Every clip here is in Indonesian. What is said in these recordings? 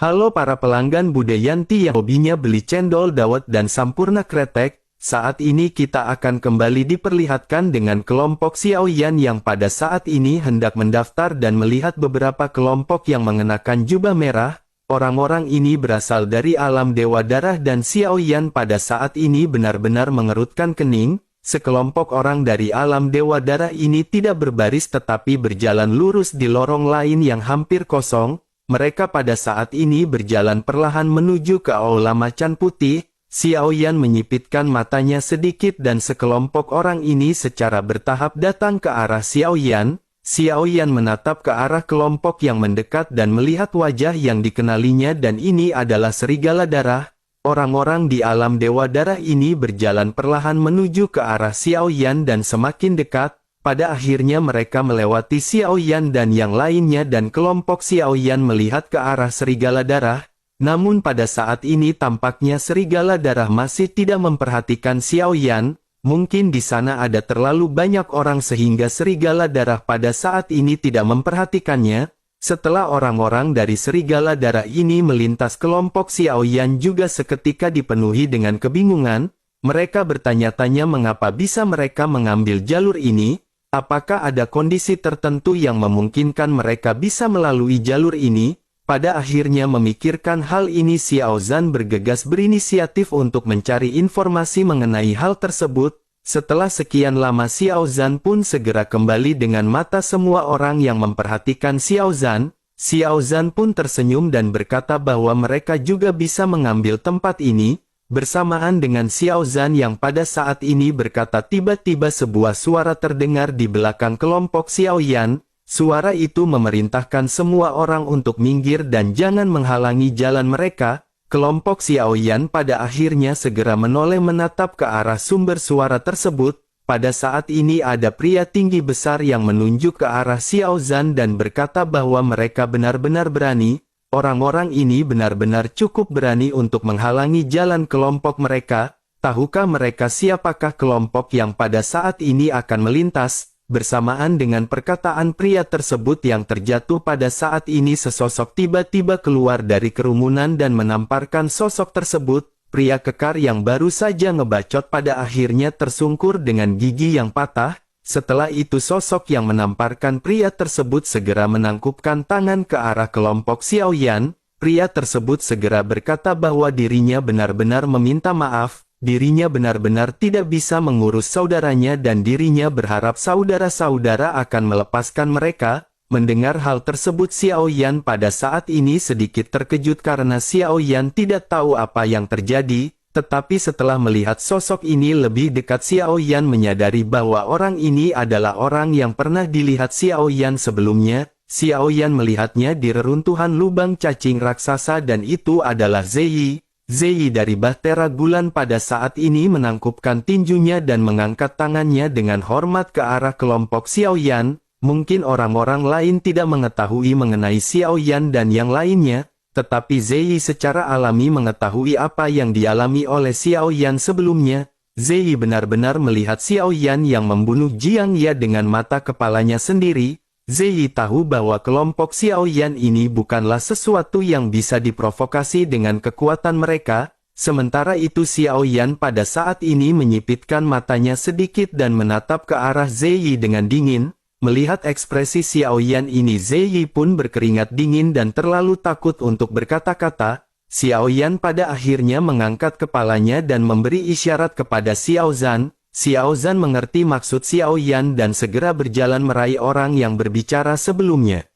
Halo para pelanggan Budayanti yang hobinya beli cendol dawet dan sampurna kretek, saat ini kita akan kembali diperlihatkan dengan kelompok Xiaoyan yang pada saat ini hendak mendaftar dan melihat beberapa kelompok yang mengenakan jubah merah. Orang-orang ini berasal dari alam Dewa Darah dan Xiaoyan pada saat ini benar-benar mengerutkan kening. Sekelompok orang dari alam Dewa Darah ini tidak berbaris tetapi berjalan lurus di lorong lain yang hampir kosong. Mereka pada saat ini berjalan perlahan menuju ke aula macan putih. Xiaoyan menyipitkan matanya sedikit dan sekelompok orang ini secara bertahap datang ke arah Xiaoyan. Xiaoyan menatap ke arah kelompok yang mendekat dan melihat wajah yang dikenalinya dan ini adalah serigala darah. Orang-orang di alam Dewa Darah ini berjalan perlahan menuju ke arah Xiaoyan dan semakin dekat. Pada akhirnya mereka melewati Xiaoyan dan yang lainnya dan kelompok Xiaoyan melihat ke arah serigala darah. Namun pada saat ini tampaknya serigala darah masih tidak memperhatikan Xiaoyan. Mungkin di sana ada terlalu banyak orang sehingga serigala darah pada saat ini tidak memperhatikannya. Setelah orang-orang dari serigala darah ini melintas kelompok Xiaoyan juga seketika dipenuhi dengan kebingungan. Mereka bertanya-tanya mengapa bisa mereka mengambil jalur ini. Apakah ada kondisi tertentu yang memungkinkan mereka bisa melalui jalur ini? Pada akhirnya memikirkan hal ini Xiao Zhan bergegas berinisiatif untuk mencari informasi mengenai hal tersebut. Setelah sekian lama Xiao Zhan pun segera kembali dengan mata semua orang yang memperhatikan Xiao Zhan. Xiao Zhan pun tersenyum dan berkata bahwa mereka juga bisa mengambil tempat ini. Bersamaan dengan Xiao Zhan yang pada saat ini berkata tiba-tiba sebuah suara terdengar di belakang kelompok Xiaoyan. Suara itu memerintahkan semua orang untuk minggir dan jangan menghalangi jalan mereka. Kelompok Xiaoyan pada akhirnya segera menoleh menatap ke arah sumber suara tersebut. Pada saat ini ada pria tinggi besar yang menunjuk ke arah Xiao Zhan dan berkata bahwa mereka benar-benar berani. Orang-orang ini benar-benar cukup berani untuk menghalangi jalan kelompok mereka. Tahukah mereka siapakah kelompok yang pada saat ini akan melintas? Bersamaan dengan perkataan pria tersebut yang terjatuh pada saat ini sesosok tiba-tiba keluar dari kerumunan dan menamparkan sosok tersebut. Pria kekar yang baru saja ngebacot pada akhirnya tersungkur dengan gigi yang patah. Setelah itu sosok yang menamparkan pria tersebut segera menangkupkan tangan ke arah kelompok Xiaoyan. Pria tersebut segera berkata bahwa dirinya benar-benar meminta maaf. Dirinya benar-benar tidak bisa mengurus saudaranya dan dirinya berharap saudara-saudara akan melepaskan mereka. Mendengar hal tersebut Xiaoyan pada saat ini sedikit terkejut karena Xiaoyan tidak tahu apa yang terjadi. Tetapi setelah melihat sosok ini lebih dekat Xiaoyan menyadari bahwa orang ini adalah orang yang pernah dilihat Xiaoyan sebelumnya. Xiaoyan melihatnya di reruntuhan lubang cacing raksasa dan itu adalah Ziyi. Ziyi dari Bahtera Gulan pada saat ini menangkupkan tinjunya dan mengangkat tangannya dengan hormat ke arah kelompok Xiaoyan. Mungkin orang-orang lain tidak mengetahui mengenai Xiaoyan dan yang lainnya, tetapi Ziyi secara alami mengetahui apa yang dialami oleh Xiaoyan sebelumnya. Ziyi benar-benar melihat Xiaoyan yang membunuh Jiang Ye dengan mata kepalanya sendiri. Ziyi tahu bahwa kelompok Xiaoyan ini bukanlah sesuatu yang bisa diprovokasi dengan kekuatan mereka. Sementara itu Xiaoyan pada saat ini menyipitkan matanya sedikit dan menatap ke arah Ziyi dengan dingin. Melihat ekspresi Xiaoyan ini Ziyi pun berkeringat dingin dan terlalu takut untuk berkata-kata. Xiaoyan pada akhirnya mengangkat kepalanya dan memberi isyarat kepada Xiao Zhan. Xiao Zhan mengerti maksud Xiaoyan dan segera berjalan meraih orang yang berbicara sebelumnya.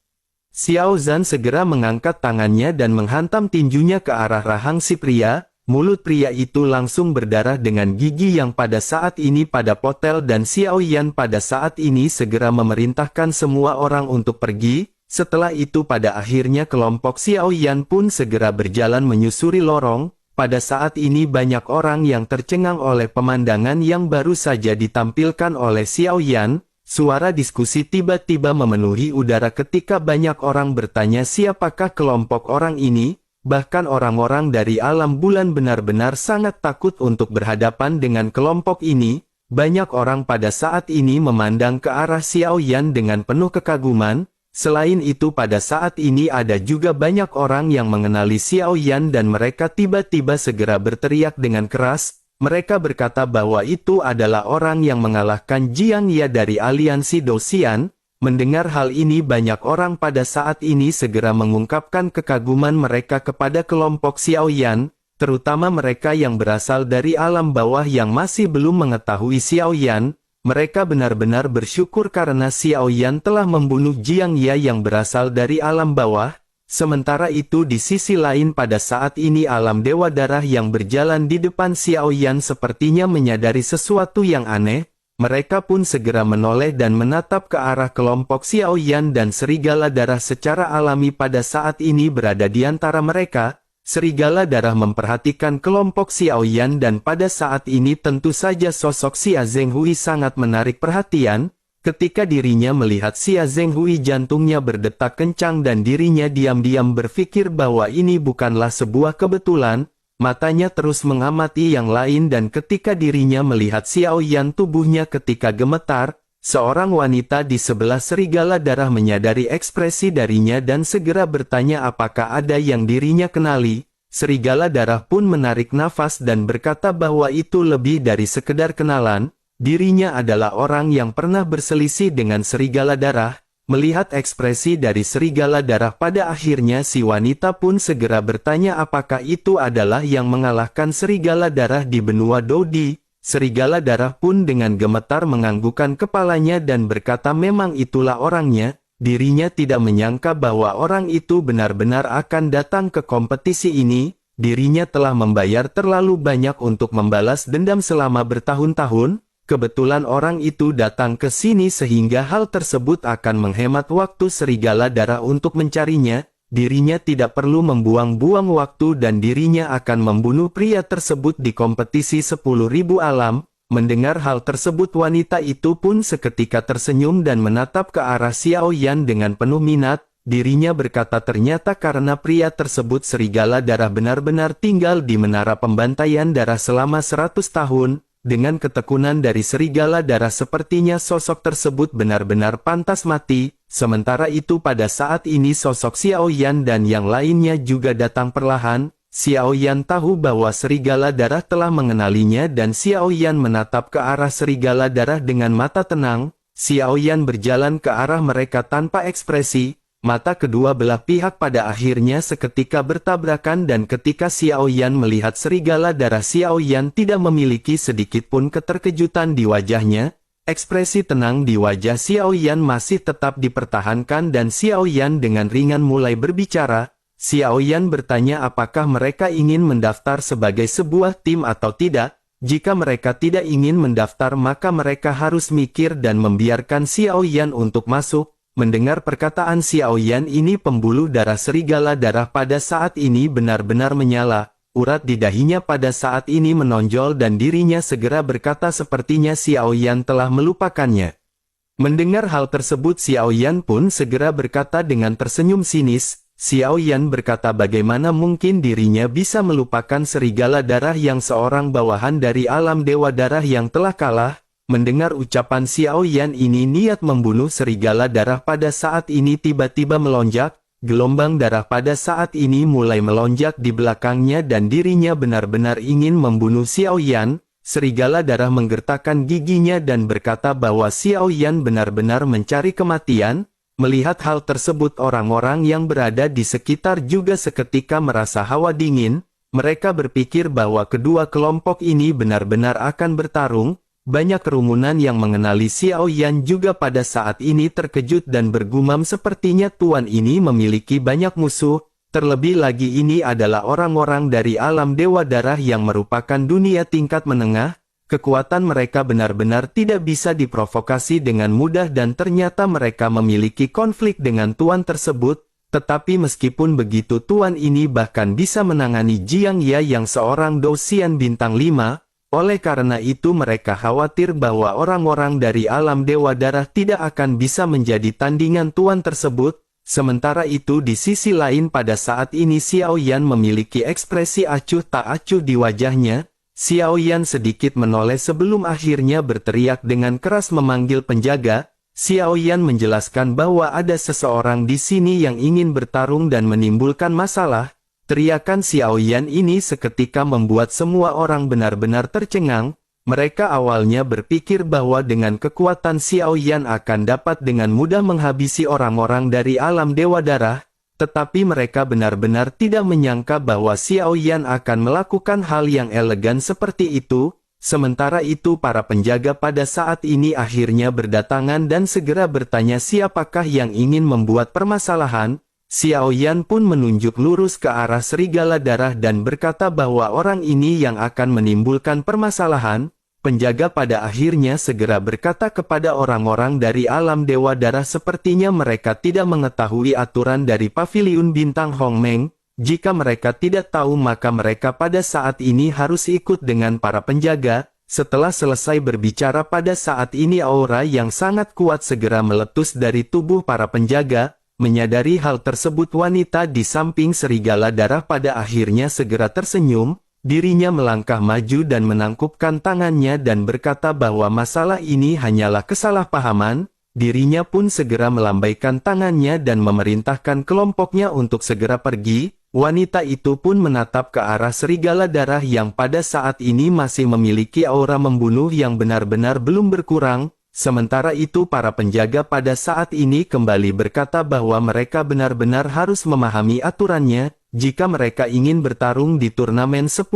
Xiao Zhan segera mengangkat tangannya dan menghantam tinjunya ke arah rahang si pria. Mulut pria itu langsung berdarah dengan gigi yang pada saat ini pada potel dan Xiaoyan pada saat ini segera memerintahkan semua orang untuk pergi. Setelah itu pada akhirnya kelompok Xiaoyan pun segera berjalan menyusuri lorong. Pada saat ini banyak orang yang tercengang oleh pemandangan yang baru saja ditampilkan oleh Xiaoyan. Suara diskusi tiba-tiba memenuhi udara ketika banyak orang bertanya siapakah kelompok orang ini. Bahkan orang-orang dari alam bulan benar-benar sangat takut untuk berhadapan dengan kelompok ini. Banyak orang pada saat ini memandang ke arah Xiaoyan dengan penuh kekaguman. Selain itu pada saat ini ada juga banyak orang yang mengenali Xiao Yan dan mereka tiba-tiba segera berteriak dengan keras. Mereka berkata bahwa itu adalah orang yang mengalahkan Jiang Ye dari aliansi Dosian. Mendengar hal ini banyak orang pada saat ini segera mengungkapkan kekaguman mereka kepada kelompok Xiao Yan, terutama mereka yang berasal dari alam bawah yang masih belum mengetahui Xiao Yan. Mereka benar-benar bersyukur karena Xiao Yan telah membunuh Jiang Ye yang berasal dari alam bawah. Sementara itu di sisi lain pada saat ini alam Dewa Darah yang berjalan di depan Xiao Yan sepertinya menyadari sesuatu yang aneh. Mereka pun segera menoleh dan menatap ke arah kelompok Xiao Yan dan Serigala Darah secara alami pada saat ini berada di antara mereka. Serigala Darah memperhatikan kelompok Xiao Yan dan pada saat ini tentu saja sosok Xia Zhenghui sangat menarik perhatian. Ketika dirinya melihat Xia Zhenghui jantungnya berdetak kencang dan dirinya diam-diam berpikir bahwa ini bukanlah sebuah kebetulan. Matanya terus mengamati yang lain dan ketika dirinya melihat Xiao Yan tubuhnya ketika gemetar. Seorang wanita di sebelah Serigala Darah menyadari ekspresi darinya dan segera bertanya apakah ada yang dirinya kenali. Serigala Darah pun menarik nafas dan berkata bahwa itu lebih dari sekedar kenalan. Dirinya adalah orang yang pernah berselisih dengan Serigala Darah. Melihat ekspresi dari Serigala Darah pada akhirnya si wanita pun segera bertanya apakah itu adalah yang mengalahkan Serigala Darah di benua Dodi. Serigala Darah pun dengan gemetar menganggukkan kepalanya dan berkata memang itulah orangnya. Dirinya tidak menyangka bahwa orang itu benar-benar akan datang ke kompetisi ini. Dirinya telah membayar terlalu banyak untuk membalas dendam selama bertahun-tahun. Kebetulan orang itu datang ke sini sehingga hal tersebut akan menghemat waktu Serigala Darah untuk mencarinya. Dirinya tidak perlu membuang-buang waktu dan dirinya akan membunuh pria tersebut di kompetisi 10.000 alam. Mendengar hal tersebut wanita itu pun seketika tersenyum dan menatap ke arah Xiao Yan dengan penuh minat. Dirinya berkata ternyata karena pria tersebut Serigala Darah benar-benar tinggal di menara pembantaian darah selama 100 tahun. Dengan ketekunan dari Serigala Darah sepertinya sosok tersebut benar-benar pantas mati. Sementara itu pada saat ini sosok Xiao Yan dan yang lainnya juga datang perlahan. Xiao Yan tahu bahwa Serigala Darah telah mengenalinya dan Xiao Yan menatap ke arah Serigala Darah dengan mata tenang. Xiao Yan berjalan ke arah mereka tanpa ekspresi. Mata kedua belah pihak pada akhirnya seketika bertabrakan dan ketika Xiao Yan melihat Serigala Darah Xiao Yan tidak memiliki sedikitpun keterkejutan di wajahnya. Ekspresi tenang di wajah Xiao Yan masih tetap dipertahankan dan Xiao Yan dengan ringan mulai berbicara. Xiao Yan bertanya apakah mereka ingin mendaftar sebagai sebuah tim atau tidak. Jika mereka tidak ingin mendaftar maka mereka harus mikir dan membiarkan Xiao Yan untuk masuk. Mendengar perkataan Xiao Yan ini pembuluh darah Serigala Darah pada saat ini benar-benar menyala. Urat di dahinya pada saat ini menonjol dan dirinya segera berkata sepertinya Xiao Yan telah melupakannya. Mendengar hal tersebut Xiao Yan pun segera berkata dengan tersenyum sinis. Xiao Yan berkata bagaimana mungkin dirinya bisa melupakan Serigala Darah yang seorang bawahan dari alam Dewa Darah yang telah kalah. Mendengar ucapan Xiao Yan ini niat membunuh Serigala Darah pada saat ini tiba-tiba melonjak. Gelombang darah pada saat ini mulai melonjak di belakangnya dan dirinya benar-benar ingin membunuh Xiao Yan. Serigala Darah menggertakkan giginya dan berkata bahwa Xiao Yan benar-benar mencari kematian. Melihat hal tersebut orang-orang yang berada di sekitar juga seketika merasa hawa dingin. Mereka berpikir bahwa kedua kelompok ini benar-benar akan bertarung. Banyak kerumunan yang mengenali Xiao Yan juga pada saat ini terkejut dan bergumam sepertinya tuan ini memiliki banyak musuh. Terlebih lagi ini adalah orang-orang dari alam Dewa Darah yang merupakan dunia tingkat menengah. Kekuatan mereka benar-benar tidak bisa diprovokasi dengan mudah dan ternyata mereka memiliki konflik dengan tuan tersebut. Tetapi meskipun begitu tuan ini bahkan bisa menangani Jiang Ye yang seorang Dosian bintang 5. Oleh karena itu mereka khawatir bahwa orang-orang dari alam Dewa Darah tidak akan bisa menjadi tandingan tuan tersebut. Sementara itu di sisi lain pada saat ini Xiao Yan memiliki ekspresi acuh tak acuh di wajahnya. Xiao Yan sedikit menoleh sebelum akhirnya berteriak dengan keras memanggil penjaga. Xiao Yan menjelaskan bahwa ada seseorang di sini yang ingin bertarung dan menimbulkan masalah. Teriakan Xiao Yan ini seketika membuat semua orang benar-benar tercengang. Mereka awalnya berpikir bahwa dengan kekuatan Xiao Yan akan dapat dengan mudah menghabisi orang-orang dari alam Dewa Darah, tetapi mereka benar-benar tidak menyangka bahwa Xiao Yan akan melakukan hal yang elegan seperti itu. Sementara itu para penjaga pada saat ini akhirnya berdatangan dan segera bertanya siapakah yang ingin membuat permasalahan. Xiao Yan pun menunjuk lurus ke arah serigala darah dan berkata bahwa orang ini yang akan menimbulkan permasalahan. Penjaga pada akhirnya segera berkata kepada orang-orang dari alam Dewa Darah sepertinya mereka tidak mengetahui aturan dari Paviliun Bintang Hong Meng. Jika mereka tidak tahu maka mereka pada saat ini harus ikut dengan para penjaga. Setelah selesai berbicara pada saat ini aura yang sangat kuat segera meletus dari tubuh para penjaga. Menyadari hal tersebut wanita di samping serigala darah pada akhirnya segera tersenyum. Dirinya melangkah maju dan menangkupkan tangannya dan berkata bahwa masalah ini hanyalah kesalahpahaman. Dirinya pun segera melambaikan tangannya dan memerintahkan kelompoknya untuk segera pergi. Wanita itu pun menatap ke arah serigala darah yang pada saat ini masih memiliki aura membunuh yang benar-benar belum berkurang. Sementara itu para penjaga pada saat ini kembali berkata bahwa mereka benar-benar harus memahami aturannya. Jika mereka ingin bertarung di turnamen 10.000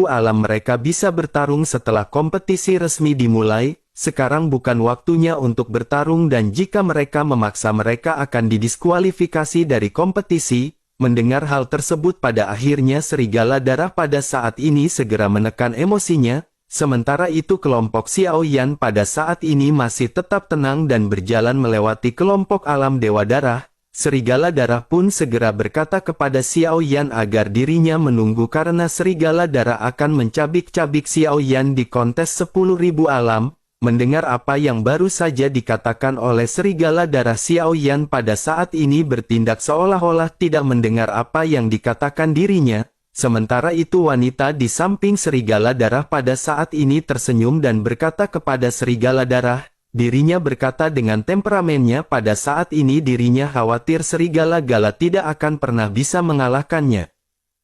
alam mereka bisa bertarung setelah kompetisi resmi dimulai. Sekarang bukan waktunya untuk bertarung dan jika mereka memaksa mereka akan didiskualifikasi dari kompetisi. Mendengar hal tersebut pada akhirnya serigala darah pada saat ini segera menekan emosinya. Sementara itu kelompok Xiao Yan pada saat ini masih tetap tenang dan berjalan melewati kelompok alam Dewa Darah. Serigala darah pun segera berkata kepada Xiao Yan agar dirinya menunggu karena serigala darah akan mencabik-cabik Xiao Yan di kontes 10.000 alam. Mendengar apa yang baru saja dikatakan oleh serigala darah Xiao Yan pada saat ini bertindak seolah-olah tidak mendengar apa yang dikatakan dirinya. Sementara itu wanita di samping serigala darah pada saat ini tersenyum dan berkata kepada serigala darah. Dirinya berkata dengan temperamennya pada saat ini dirinya khawatir serigala gala tidak akan pernah bisa mengalahkannya.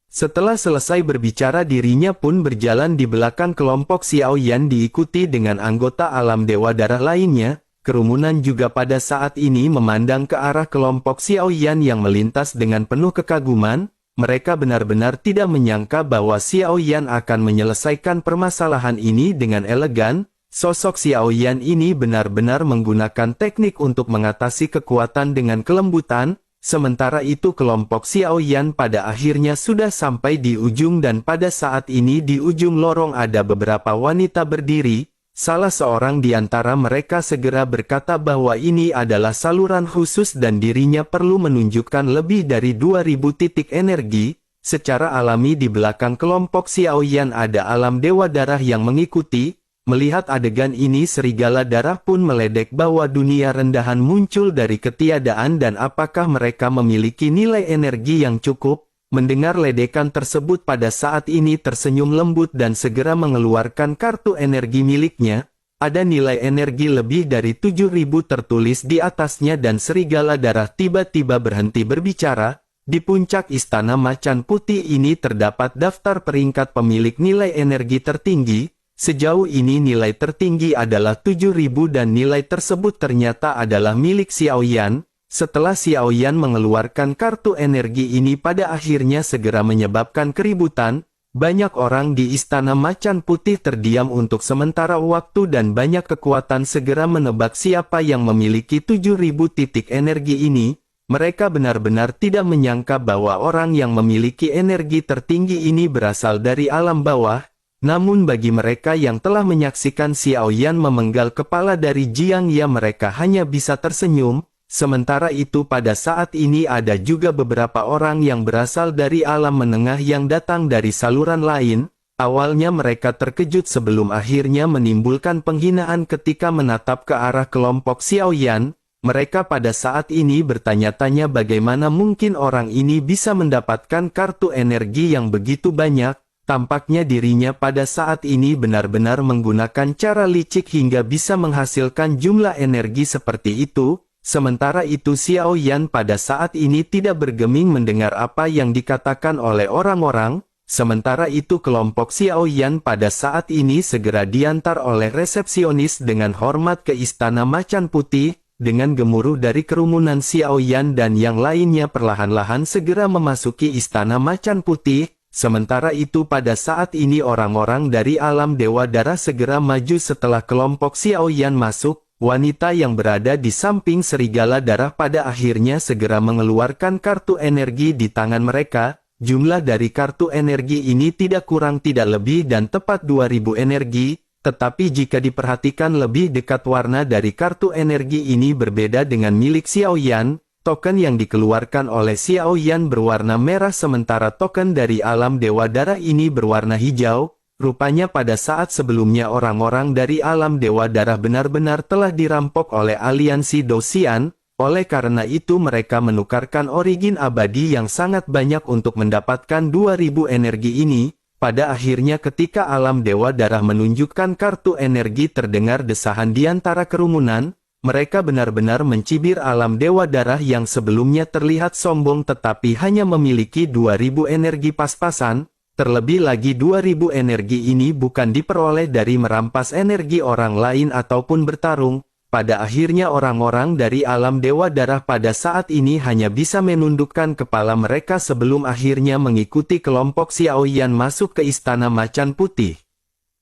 Setelah selesai berbicara dirinya pun berjalan di belakang kelompok Xiao Yan diikuti dengan anggota alam Dewa Darah lainnya. Kerumunan juga pada saat ini memandang ke arah kelompok Xiao Yan yang melintas dengan penuh kekaguman. Mereka benar-benar tidak menyangka bahwa Xiao Yan akan menyelesaikan permasalahan ini dengan elegan. Sosok Xiao Yan ini benar-benar menggunakan teknik untuk mengatasi kekuatan dengan kelembutan. Sementara itu kelompok Xiao Yan pada akhirnya sudah sampai di ujung dan pada saat ini di ujung lorong ada beberapa wanita berdiri. Salah seorang di antara mereka segera berkata bahwa ini adalah saluran khusus dan dirinya perlu menunjukkan lebih dari 2000 titik energi. Secara alami di belakang kelompok Xiao Yan ada alam Dewa Darah yang mengikuti. Melihat adegan ini serigala darah pun meledek bahwa dunia rendahan muncul dari ketiadaan dan apakah mereka memiliki nilai energi yang cukup. Mendengar ledekan tersebut pada saat ini tersenyum lembut dan segera mengeluarkan kartu energi miliknya. Ada nilai energi lebih dari 7.000 tertulis di atasnya dan serigala darah tiba-tiba berhenti berbicara. Di puncak istana macan putih ini terdapat daftar peringkat pemilik nilai energi tertinggi. Sejauh ini nilai tertinggi adalah 7.000 dan nilai tersebut ternyata adalah milik Xiao Yan. Setelah Xiao Yan mengeluarkan kartu energi ini pada akhirnya segera menyebabkan keributan. Banyak orang di istana macan putih terdiam untuk sementara waktu dan banyak kekuatan segera menebak siapa yang memiliki 7.000 titik energi ini. Mereka benar-benar tidak menyangka bahwa orang yang memiliki energi tertinggi ini berasal dari alam bawah. Namun bagi mereka yang telah menyaksikan Xiao Yan memenggal kepala dari Jiang Ya mereka hanya bisa tersenyum. Sementara itu pada saat ini ada juga beberapa orang yang berasal dari alam menengah yang datang dari saluran lain. Awalnya mereka terkejut sebelum akhirnya menimbulkan penghinaan ketika menatap ke arah kelompok Xiao Yan. Mereka pada saat ini bertanya-tanya bagaimana mungkin orang ini bisa mendapatkan kartu energi yang begitu banyak. Tampaknya dirinya pada saat ini benar-benar menggunakan cara licik hingga bisa menghasilkan jumlah energi seperti itu. Sementara itu Xiao Yan pada saat ini tidak bergeming mendengar apa yang dikatakan oleh orang-orang. Sementara itu kelompok Xiao Yan pada saat ini segera diantar oleh resepsionis dengan hormat ke Istana Macan Putih. Dengan gemuruh dari kerumunan Xiao Yan dan yang lainnya perlahan-lahan segera memasuki Istana Macan Putih. Sementara itu pada saat ini orang-orang dari alam Dewa Darah segera maju setelah kelompok Xiao Yan masuk. Wanita yang berada di samping Serigala Darah pada akhirnya segera mengeluarkan kartu energi di tangan mereka. Jumlah dari kartu energi ini tidak kurang tidak lebih dan tepat 2000 energi. Tetapi jika diperhatikan lebih dekat warna dari kartu energi ini berbeda dengan milik Xiao Yan. Token yang dikeluarkan oleh Xiao Yan berwarna merah sementara token dari alam Dewa Darah ini berwarna hijau. Rupanya pada saat sebelumnya orang-orang dari alam Dewa Darah benar-benar telah dirampok oleh aliansi Dosian. Oleh karena itu mereka menukarkan origin abadi yang sangat banyak untuk mendapatkan 2000 energi ini. Pada akhirnya ketika alam Dewa Darah menunjukkan kartu energi terdengar desahan di antara kerumunan. Mereka benar-benar mencibir alam Dewa Darah yang sebelumnya terlihat sombong tetapi hanya memiliki 2000 energi pas-pasan. Terlebih lagi 2000 energi ini bukan diperoleh dari merampas energi orang lain ataupun bertarung. Pada akhirnya orang-orang dari alam Dewa Darah pada saat ini hanya bisa menundukkan kepala mereka sebelum akhirnya mengikuti kelompok Xiao Yan masuk ke Istana Macan Putih.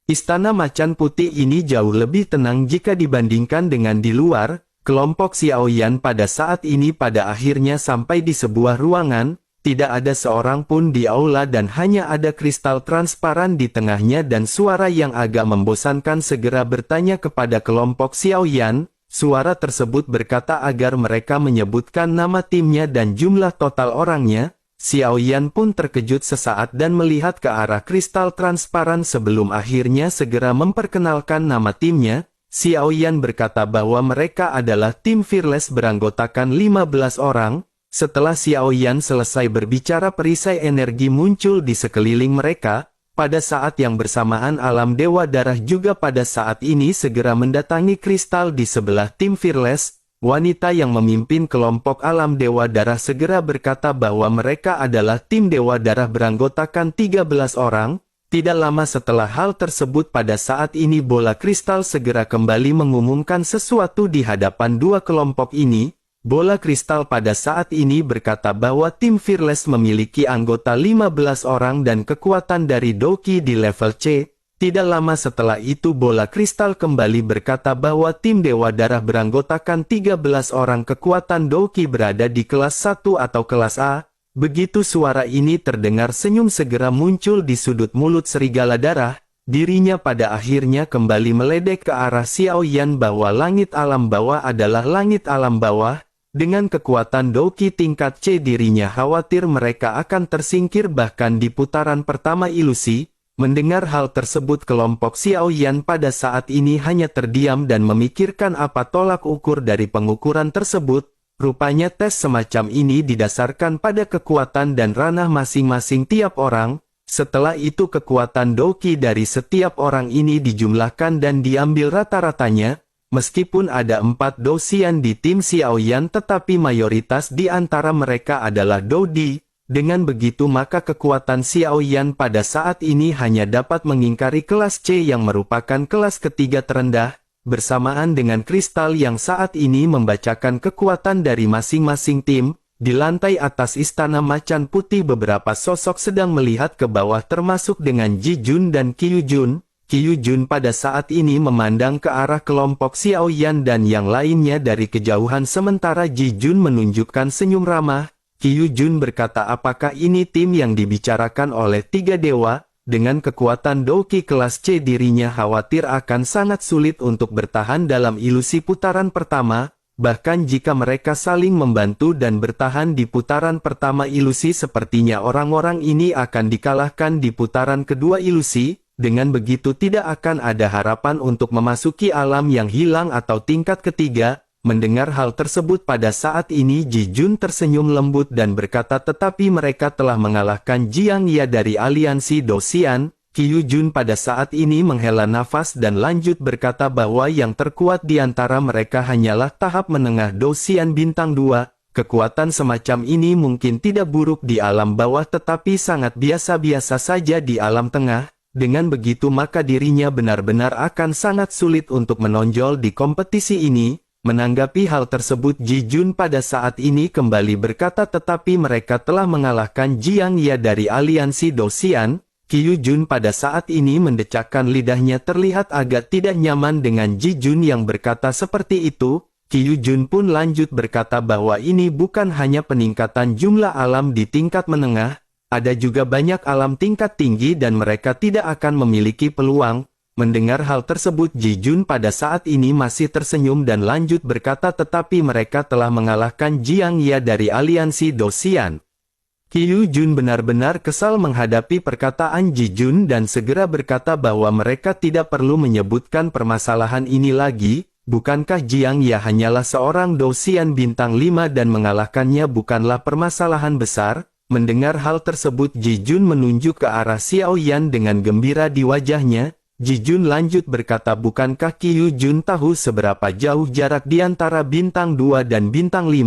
Istana Macan Putih ini jauh lebih tenang jika dibandingkan dengan di luar. Kelompok Xiao Yan pada saat ini pada akhirnya sampai di sebuah ruangan. Tidak ada seorang pun di aula dan hanya ada kristal transparan di tengahnya dan suara yang agak membosankan segera bertanya kepada kelompok Xiao Yan. Suara tersebut berkata agar mereka menyebutkan nama timnya dan jumlah total orangnya. Xiao Yan pun terkejut sesaat dan melihat ke arah kristal transparan sebelum akhirnya segera memperkenalkan nama timnya. Xiao Yan berkata bahwa mereka adalah tim Fearless beranggotakan 15 orang. Setelah Xiao Yan selesai berbicara perisai energi muncul di sekeliling mereka. Pada saat yang bersamaan alam Dewa Darah juga pada saat ini segera mendatangi kristal di sebelah tim Fearless. Wanita yang memimpin kelompok alam Dewa Darah segera berkata bahwa mereka adalah tim Dewa Darah beranggotakan 13 orang. Tidak lama setelah hal tersebut pada saat ini bola kristal segera kembali mengumumkan sesuatu di hadapan dua kelompok ini. Bola kristal pada saat ini berkata bahwa tim Fearless memiliki anggota 15 orang dan kekuatan dari Doki di level C. Tidak lama setelah itu bola kristal kembali berkata bahwa tim Dewa Darah beranggotakan 13 orang kekuatan Doki berada di kelas 1 atau kelas A. Begitu suara ini terdengar senyum segera muncul di sudut mulut Serigala Darah. Dirinya pada akhirnya kembali meledek ke arah Xiao Yan bahwa langit alam bawah adalah langit alam bawah. Dengan kekuatan Doki tingkat C dirinya khawatir mereka akan tersingkir bahkan di putaran pertama ilusi. Mendengar hal tersebut kelompok Xiao Yan pada saat ini hanya terdiam dan memikirkan apa tolak ukur dari pengukuran tersebut. Rupanya tes semacam ini didasarkan pada kekuatan dan ranah masing-masing tiap orang. Setelah itu kekuatan Doki dari setiap orang ini dijumlahkan dan diambil rata-ratanya. Meskipun ada 4 Dosian di tim Xiao Yan tetapi mayoritas di antara mereka adalah Dodi. Dengan begitu maka kekuatan Xiao Yan pada saat ini hanya dapat mengingkari kelas C yang merupakan kelas ketiga terendah. Bersamaan dengan kristal yang saat ini membacakan kekuatan dari masing-masing tim. Di lantai atas Istana Macan Putih beberapa sosok sedang melihat ke bawah termasuk dengan Ji Jun dan Qiu Jun. Qiu Jun pada saat ini memandang ke arah kelompok Xiao Yan dan yang lainnya dari kejauhan sementara Ji Jun menunjukkan senyum ramah. Qiu Jun berkata apakah ini tim yang dibicarakan oleh tiga dewa? Dengan kekuatan Doki kelas C dirinya khawatir akan sangat sulit untuk bertahan dalam ilusi putaran pertama. Bahkan jika mereka saling membantu dan bertahan di putaran pertama ilusi sepertinya orang-orang ini akan dikalahkan di putaran kedua ilusi. Dengan begitu tidak akan ada harapan untuk memasuki alam yang hilang atau tingkat ketiga. Mendengar hal tersebut pada saat ini Ji Jun tersenyum lembut dan berkata tetapi mereka telah mengalahkan Jiang Ye dari aliansi Dosian. Qiu Jun pada saat ini menghela nafas dan lanjut berkata bahwa yang terkuat di antara mereka hanyalah tahap menengah Dosian bintang 2. Kekuatan semacam ini mungkin tidak buruk di alam bawah tetapi sangat biasa-biasa saja di alam tengah. Dengan begitu maka dirinya benar-benar akan sangat sulit untuk menonjol di kompetisi ini. Menanggapi hal tersebut Ji Jun pada saat ini kembali berkata tetapi mereka telah mengalahkan Jiang Ye dari aliansi Dosian. Qiu Jun pada saat ini mendecakkan lidahnya terlihat agak tidak nyaman dengan Ji Jun yang berkata seperti itu. Qiu Jun pun lanjut berkata bahwa ini bukan hanya peningkatan jumlah alam di tingkat menengah, ada juga banyak alam tingkat tinggi dan mereka tidak akan memiliki peluang. Mendengar hal tersebut Ji Jun pada saat ini masih tersenyum dan lanjut berkata tetapi mereka telah mengalahkan Jiang Ye dari aliansi Dosian. Qiu Jun benar-benar kesal menghadapi perkataan Ji Jun dan segera berkata bahwa mereka tidak perlu menyebutkan permasalahan ini lagi. Bukankah Jiang Ye hanyalah seorang Dosian bintang 5 dan mengalahkannya bukanlah permasalahan besar? Mendengar hal tersebut Ji Jun menunjuk ke arah Xiao Yan dengan gembira di wajahnya. Ji Jun lanjut berkata bukankah Qiu Jun tahu seberapa jauh jarak di antara bintang 2 dan bintang 5?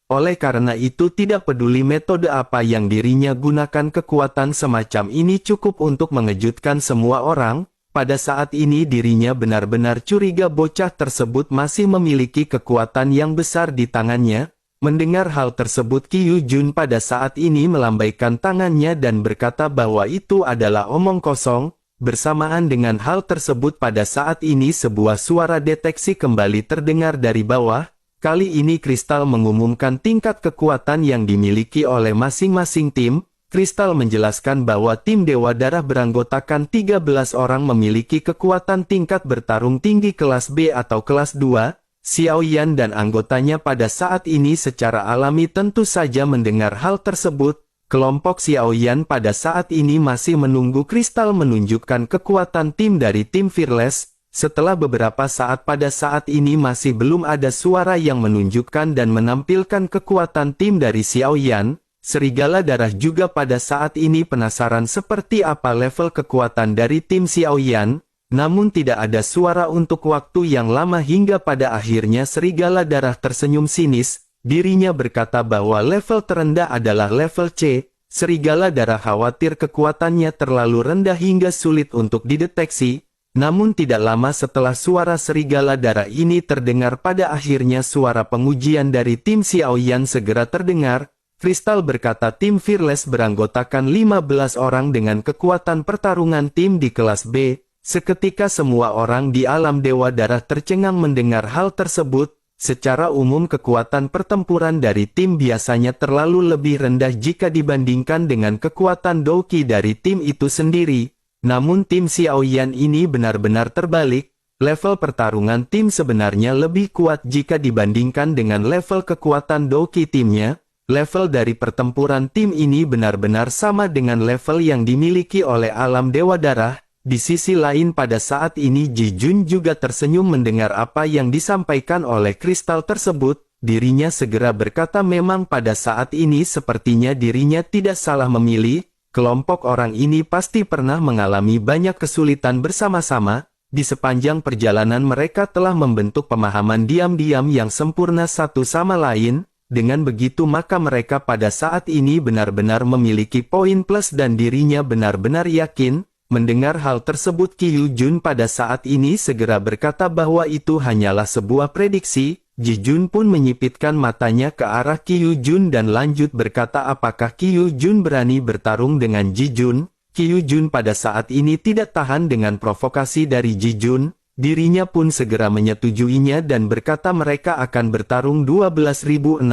Oleh karena itu tidak peduli metode apa yang dirinya gunakan kekuatan semacam ini cukup untuk mengejutkan semua orang. Pada saat ini dirinya benar-benar curiga bocah tersebut masih memiliki kekuatan yang besar di tangannya. Mendengar hal tersebut Qiu Jun pada saat ini melambaikan tangannya dan berkata bahwa itu adalah omong kosong. Bersamaan dengan hal tersebut pada saat ini sebuah suara deteksi kembali terdengar dari bawah. Kali ini Kristal mengumumkan tingkat kekuatan yang dimiliki oleh masing-masing tim. Kristal menjelaskan bahwa tim Dewa Darah beranggotakan 13 orang memiliki kekuatan tingkat bertarung tinggi kelas B atau kelas 2. Xiao Yan dan anggotanya pada saat ini secara alami tentu saja mendengar hal tersebut. Kelompok Xiao Yan pada saat ini masih menunggu Kristal menunjukkan kekuatan tim dari tim Fearless. Setelah beberapa saat pada saat ini masih belum ada suara yang menunjukkan dan menampilkan kekuatan tim dari Xiao Yan. Serigala Darah juga pada saat ini penasaran seperti apa level kekuatan dari tim Xiao Yan. Namun tidak ada suara untuk waktu yang lama hingga pada akhirnya Serigala Darah tersenyum sinis. Dirinya berkata bahwa level terendah adalah level C. Serigala Darah khawatir kekuatannya terlalu rendah hingga sulit untuk dideteksi. Namun tidak lama setelah suara Serigala Darah ini terdengar pada akhirnya suara pengujian dari tim Xiao Yan segera terdengar. Kristal berkata tim Fearless beranggotakan 15 orang dengan kekuatan pertarungan tim di kelas B. Seketika semua orang di alam Dewa Darah tercengang mendengar hal tersebut. Secara umum kekuatan pertempuran dari tim biasanya terlalu lebih rendah jika dibandingkan dengan kekuatan Douki dari tim itu sendiri. Namun tim Xiao Yan ini benar-benar terbalik. Level pertarungan tim sebenarnya lebih kuat jika dibandingkan dengan level kekuatan Douki timnya. Level dari pertempuran tim ini benar-benar sama dengan level yang dimiliki oleh alam Dewa Darah. Di sisi lain pada saat ini Ji Jun juga tersenyum mendengar apa yang disampaikan oleh kristal tersebut. Dirinya segera berkata memang pada saat ini sepertinya dirinya tidak salah memilih. Kelompok orang ini pasti pernah mengalami banyak kesulitan bersama-sama. Di sepanjang perjalanan mereka telah membentuk pemahaman diam-diam yang sempurna satu sama lain. Dengan begitu maka mereka pada saat ini benar-benar memiliki poin plus dan dirinya benar-benar yakin. Mendengar hal tersebut Qiu Jun pada saat ini segera berkata bahwa itu hanyalah sebuah prediksi. Ji Jun pun menyipitkan matanya ke arah Qiu Jun dan lanjut berkata apakah Qiu Jun berani bertarung dengan Ji Jun? Qiu Jun pada saat ini tidak tahan dengan provokasi dari Ji Jun. Dirinya pun segera menyetujuinya dan berkata mereka akan bertarung 12.600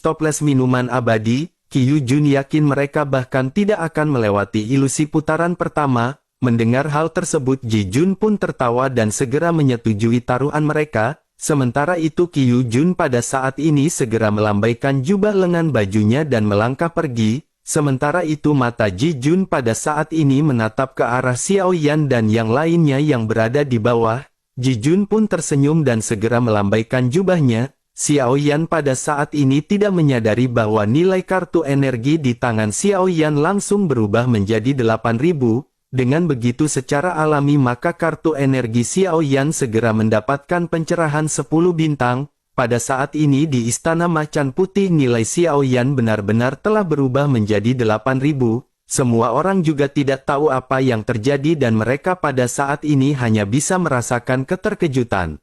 toples minuman abadi. Qiu Jun yakin mereka bahkan tidak akan melewati ilusi putaran pertama. Mendengar hal tersebut Ji Jun pun tertawa dan segera menyetujui taruhan mereka. Sementara itu Qiu Jun pada saat ini segera melambaikan jubah lengan bajunya dan melangkah pergi. Sementara itu mata Ji Jun pada saat ini menatap ke arah Xiao Yan dan yang lainnya yang berada di bawah. Ji Jun pun tersenyum dan segera melambaikan jubahnya. Xiao Yan pada saat ini tidak menyadari bahwa nilai kartu energi di tangan Xiao Yan langsung berubah menjadi 8.000. Dengan begitu secara alami maka kartu energi Xiao Yan segera mendapatkan pencerahan 10 bintang. Pada saat ini di Istana Macan Putih nilai Xiao Yan benar-benar telah berubah menjadi 8.000. Semua orang juga tidak tahu apa yang terjadi dan mereka pada saat ini hanya bisa merasakan keterkejutan.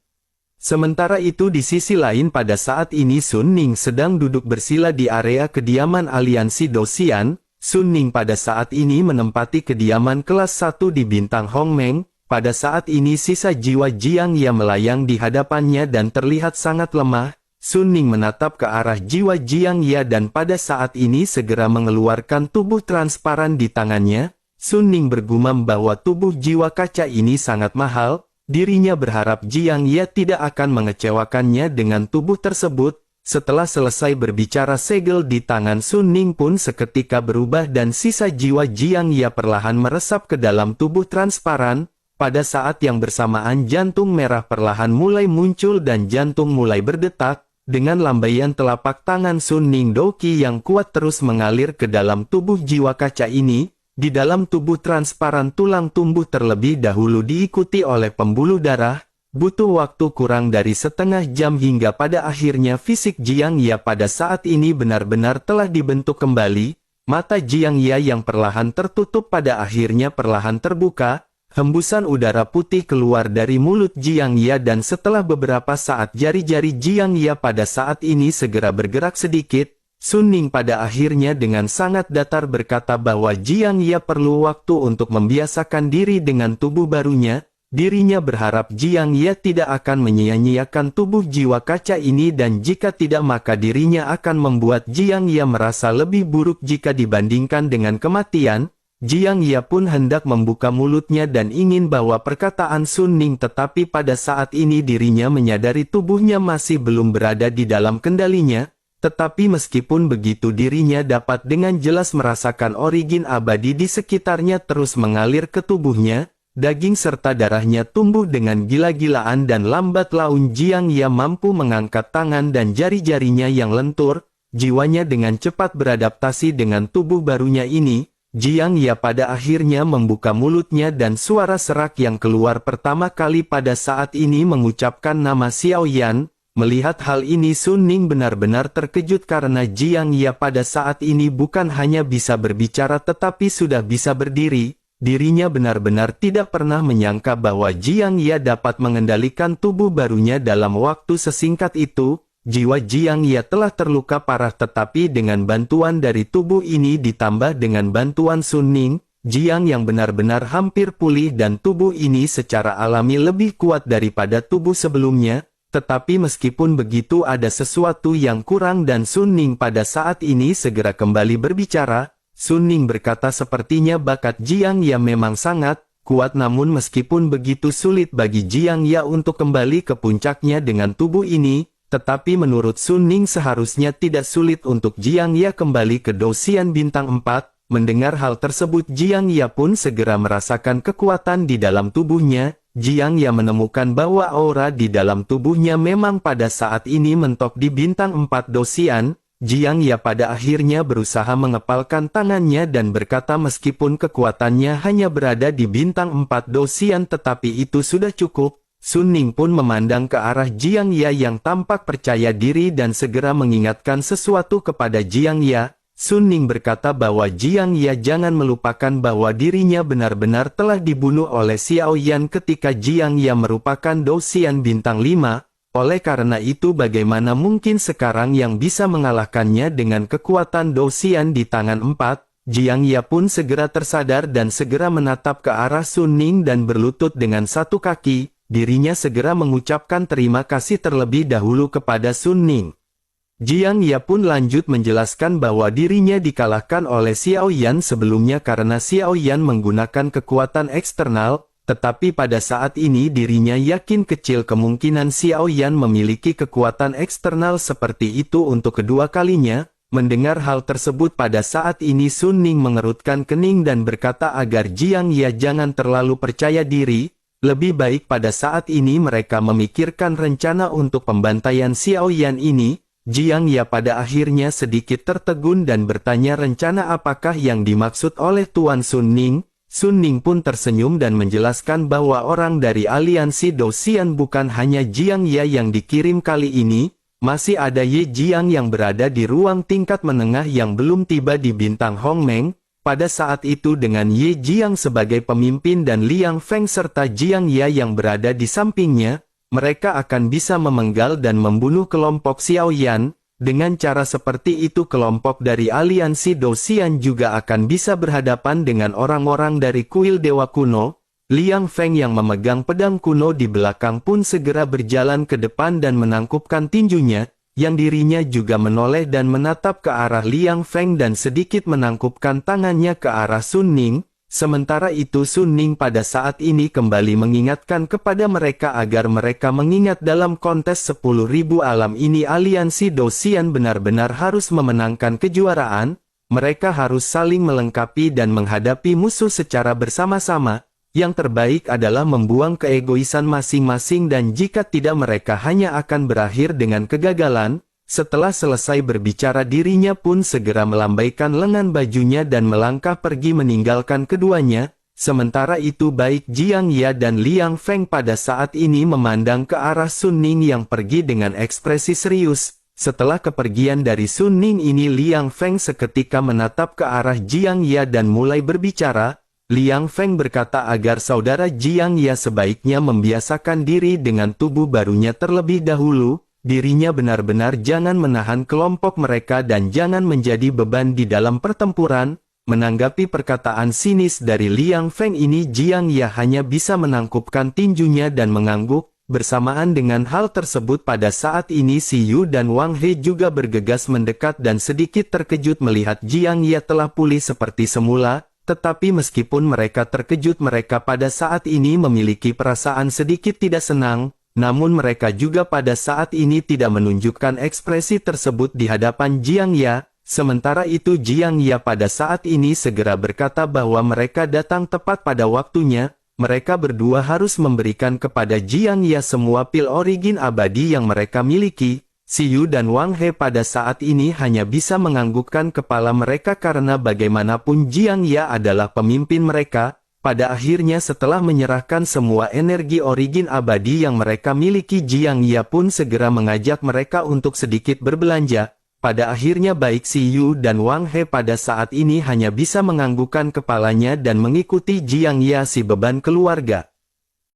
Sementara itu di sisi lain pada saat ini Sun Ning sedang duduk bersila di area kediaman aliansi Dosian. Sun Ning pada saat ini menempati kediaman kelas 1 di bintang Hongmeng. Pada saat ini sisa jiwa Jiang Ye melayang di hadapannya dan terlihat sangat lemah. Sun Ning menatap ke arah jiwa Jiang Ye dan pada saat ini segera mengeluarkan tubuh transparan di tangannya. Sun Ning bergumam bahwa tubuh jiwa kaca ini sangat mahal. Dirinya berharap Jiang Ye tidak akan mengecewakannya dengan tubuh tersebut. Setelah selesai berbicara segel di tangan Sun Ning pun seketika berubah dan sisa jiwa Jiang Ye perlahan meresap ke dalam tubuh transparan. Pada saat yang bersamaan jantung merah perlahan mulai muncul dan jantung mulai berdetak. Dengan lambaian telapak tangan Sun Ning Doqi yang kuat terus mengalir ke dalam tubuh jiwa kaca ini. Di dalam tubuh transparan tulang tumbuh terlebih dahulu diikuti oleh pembuluh darah, butuh waktu kurang dari setengah jam hingga pada akhirnya fisik Jiang Ye pada saat ini benar-benar telah dibentuk kembali, mata Jiang Ye yang perlahan tertutup pada akhirnya perlahan terbuka, hembusan udara putih keluar dari mulut Jiang Ye dan setelah beberapa saat jari-jari Jiang Ye pada saat ini segera bergerak sedikit. Sun Ning pada akhirnya dengan sangat datar berkata bahwa Jiang Ye perlu waktu untuk membiasakan diri dengan tubuh barunya. Dirinya berharap Jiang Ye tidak akan menyia-nyiakan tubuh jiwa kaca ini dan jika tidak maka dirinya akan membuat Jiang Ye merasa lebih buruk jika dibandingkan dengan kematian. Jiang Ye pun hendak membuka mulutnya dan ingin bahwa perkataan Sun Ning tetapi pada saat ini dirinya menyadari tubuhnya masih belum berada di dalam kendalinya. Tetapi meskipun begitu dirinya dapat dengan jelas merasakan origin abadi di sekitarnya terus mengalir ke tubuhnya, daging serta darahnya tumbuh dengan gila-gilaan dan lambat laun Jiang Ye mampu mengangkat tangan dan jari-jarinya yang lentur, jiwanya dengan cepat beradaptasi dengan tubuh barunya ini, Jiang Ye pada akhirnya membuka mulutnya dan suara serak yang keluar pertama kali pada saat ini mengucapkan nama Xiao Yan. Melihat hal ini Sun Ning benar-benar terkejut karena Jiang Ye pada saat ini bukan hanya bisa berbicara tetapi sudah bisa berdiri. Dirinya benar-benar tidak pernah menyangka bahwa Jiang Ye dapat mengendalikan tubuh barunya dalam waktu sesingkat itu. Jiwa Jiang Ye telah terluka parah tetapi dengan bantuan dari tubuh ini ditambah dengan bantuan Sun Ning, Jiang yang benar-benar hampir pulih dan tubuh ini secara alami lebih kuat daripada tubuh sebelumnya. Tetapi meskipun begitu ada sesuatu yang kurang dan Sun Ning pada saat ini segera kembali berbicara. Sun Ning berkata sepertinya bakat Jiang Ye memang sangat kuat namun meskipun begitu sulit bagi Jiang Ye untuk kembali ke puncaknya dengan tubuh ini. Tetapi menurut Sun Ning seharusnya tidak sulit untuk Jiang Ye kembali ke Dosian bintang 4. Mendengar hal tersebut Jiang Ye pun segera merasakan kekuatan di dalam tubuhnya. Jiang Ye menemukan bahwa aura di dalam tubuhnya memang pada saat ini mentok di bintang 4 Dosian. Jiang Ye pada akhirnya berusaha mengepalkan tangannya dan berkata meskipun kekuatannya hanya berada di bintang 4 Dosian tetapi itu sudah cukup. Sun Ning pun memandang ke arah Jiang Ye yang tampak percaya diri dan segera mengingatkan sesuatu kepada Jiang Ye. Sun Ning berkata bahwa Jiang Ye jangan melupakan bahwa dirinya benar-benar telah dibunuh oleh Xiao Yan ketika Jiang Ye merupakan Dosian bintang 5, oleh karena itu bagaimana mungkin sekarang yang bisa mengalahkannya dengan kekuatan Dosian di tangan 4, Jiang Ye pun segera tersadar dan segera menatap ke arah Sun Ning dan berlutut dengan satu kaki, dirinya segera mengucapkan terima kasih terlebih dahulu kepada Sun Ning. Jiang Ye pun lanjut menjelaskan bahwa dirinya dikalahkan oleh Xiao Yan sebelumnya karena Xiao Yan menggunakan kekuatan eksternal, tetapi pada saat ini dirinya yakin kecil kemungkinan Xiao Yan memiliki kekuatan eksternal seperti itu untuk kedua kalinya. Mendengar hal tersebut pada saat ini Sun Ning mengerutkan kening dan berkata agar Jiang Ye jangan terlalu percaya diri. Lebih baik pada saat ini mereka memikirkan rencana untuk pembantaian Xiao Yan ini. Jiang Ya pada akhirnya sedikit tertegun dan bertanya rencana apakah yang dimaksud oleh Tuan Sun Ning. Sun Ning pun tersenyum dan menjelaskan bahwa orang dari aliansi Dou-Xian bukan hanya Jiang Ya yang dikirim kali ini, masih ada Ye Jiang yang berada di ruang tingkat menengah yang belum tiba di Bintang Hong Meng. Pada saat itu dengan Ye Jiang sebagai pemimpin dan Liang Feng serta Jiang Ya yang berada di sampingnya, mereka akan bisa memenggal dan membunuh kelompok Xiao Yan. Dengan cara seperti itu kelompok dari aliansi Dou-Xian juga akan bisa berhadapan dengan orang-orang dari kuil Dewa Kuno. Liang Feng yang memegang pedang kuno di belakang pun segera berjalan ke depan dan menangkupkan tinjunya, yang dirinya juga menoleh dan menatap ke arah Liang Feng dan sedikit menangkupkan tangannya ke arah Sun Ning. Sementara itu Sun Ning pada saat ini kembali mengingatkan kepada mereka agar mereka mengingat dalam kontes 10.000 alam ini aliansi Dou-Xian benar-benar harus memenangkan kejuaraan, mereka harus saling melengkapi dan menghadapi musuh secara bersama-sama, yang terbaik adalah membuang keegoisan masing-masing dan jika tidak mereka hanya akan berakhir dengan kegagalan. Setelah selesai berbicara dirinya pun segera melambaikan lengan bajunya dan melangkah pergi meninggalkan keduanya, sementara itu baik Jiang Ya dan Liang Feng pada saat ini memandang ke arah Sun Ning yang pergi dengan ekspresi serius. Setelah kepergian dari Sun Ning ini Liang Feng seketika menatap ke arah Jiang Ya dan mulai berbicara. Liang Feng berkata agar saudara Jiang Ya sebaiknya membiasakan diri dengan tubuh barunya terlebih dahulu. Dirinya benar-benar jangan menahan kelompok mereka dan jangan menjadi beban di dalam pertempuran. Menanggapi perkataan sinis dari Liang Feng ini Jiang Ya hanya bisa menangkupkan tinjunya dan mengangguk. Bersamaan dengan hal tersebut pada saat ini Si Yu dan Wang He juga bergegas mendekat dan sedikit terkejut melihat Jiang Ya telah pulih seperti semula. Tetapi meskipun mereka terkejut mereka pada saat ini memiliki perasaan sedikit tidak senang. Namun mereka juga pada saat ini tidak menunjukkan ekspresi tersebut di hadapan Jiang Ya. Sementara itu Jiang Ya pada saat ini segera berkata bahwa mereka datang tepat pada waktunya. Mereka berdua harus memberikan kepada Jiang Ya semua pil origin abadi yang mereka miliki. Si Yu dan Wang He pada saat ini hanya bisa menganggukkan kepala mereka karena bagaimanapun Jiang Ya adalah pemimpin mereka. Pada akhirnya setelah menyerahkan semua energi origin abadi yang mereka miliki Jiang Ya pun segera mengajak mereka untuk sedikit berbelanja. Pada akhirnya baik Si Yu dan Wang He pada saat ini hanya bisa menganggukkan kepalanya dan mengikuti Jiang Ya si beban keluarga.